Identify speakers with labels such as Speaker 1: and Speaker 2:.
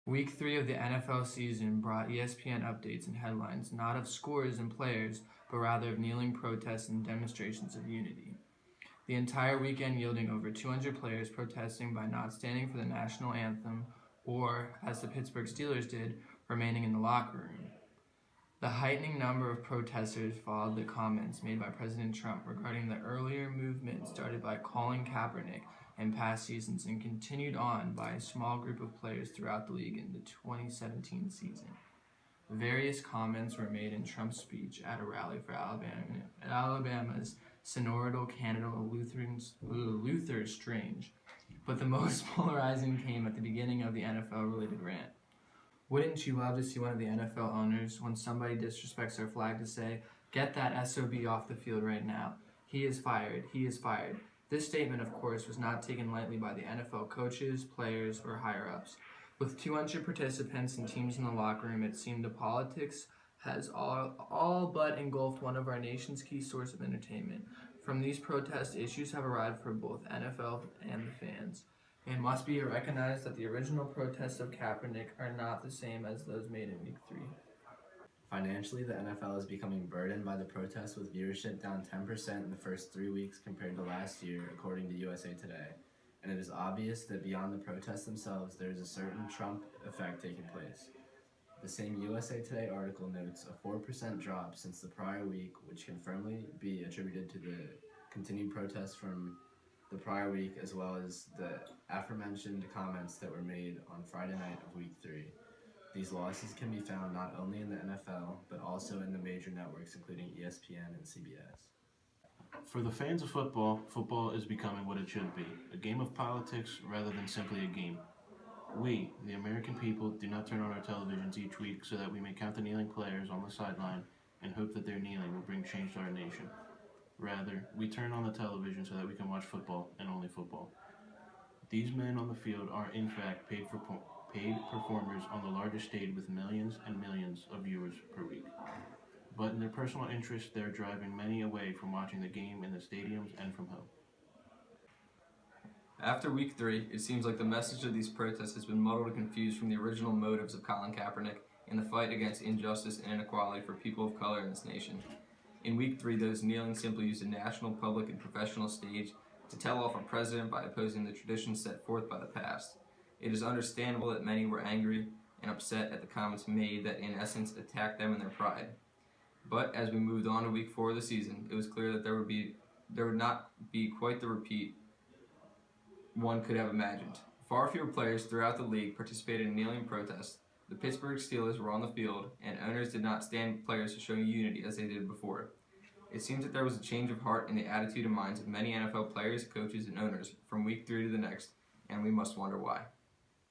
Speaker 1: Week 3 of the NFL season brought ESPN updates and headlines not of scores and players, but rather of kneeling protests and demonstrations of unity. The entire weekend yielding over 200 players protesting by not standing for the national anthem or, as the Pittsburgh Steelers did, remaining in the locker room. The heightening number of protesters followed the comments made by President Trump regarding the earlier movement started by Colin Kaepernick in past seasons and continued on by a small group of players throughout the league in the 2017 season. Various comments were made in Trump's speech at a rally for Alabama's Synodal candidate Luther Strange, but the most polarizing came at the beginning of the NFL-related rant. Wouldn't you love to see one of the NFL owners, when somebody disrespects our flag, to say, "Get that SOB off the field right now. He is fired. He is fired." This statement, of course, was not taken lightly by the NFL coaches, players, or higher-ups. With 200 participants and teams in the locker room, it seemed the politics has all but engulfed one of our nation's key sources of entertainment. From these protests, issues have arrived for both NFL and the fans. It must be recognized that the original protests of Kaepernick are not the same as those made in Week 3.
Speaker 2: Financially, the NFL is becoming burdened by the protests, with viewership down 10% in the first 3 weeks compared to last year, according to USA Today. And it is obvious that beyond the protests themselves, there is a certain Trump effect taking place. The same USA Today article notes a 4% drop since the prior week, which can firmly be attributed to the continued protests from the prior week, as well as the aforementioned comments that were made on Friday night of Week 3. These losses can be found not only in the NFL, but also in the major networks including ESPN and CBS.
Speaker 3: For the fans of football, football is becoming what it should be, a game of politics rather than simply a game. We, the American people, do not turn on our televisions each week so that we may count the kneeling players on the sideline and hope that their kneeling will bring change to our nation. Rather, we turn on the television so that we can watch football and only football. These men on the field are in fact paid performers on the largest stage with millions and millions of viewers per week. But in their personal interest, they're driving many away from watching the game in the stadiums and from home.
Speaker 4: After Week 3, it seems like the message of these protests has been muddled and confused from the original motives of Colin Kaepernick in the fight against injustice and inequality for people of color in this nation. In Week 3, those kneeling simply used a national, public, and professional stage to tell off our president by opposing the traditions set forth by the past. It is understandable that many were angry and upset at the comments made that in essence attacked them in their pride. But as we moved on to Week 4 of the season, it was clear that there would not be quite the repeat one could have imagined. Far fewer players throughout the league participated in kneeling protests. The Pittsburgh Steelers were on the field, and owners did not stand players to show unity as they did before. It seems that there was a change of heart in the attitude and minds of many NFL players, coaches, and owners from Week 3 to the next, and we must wonder why.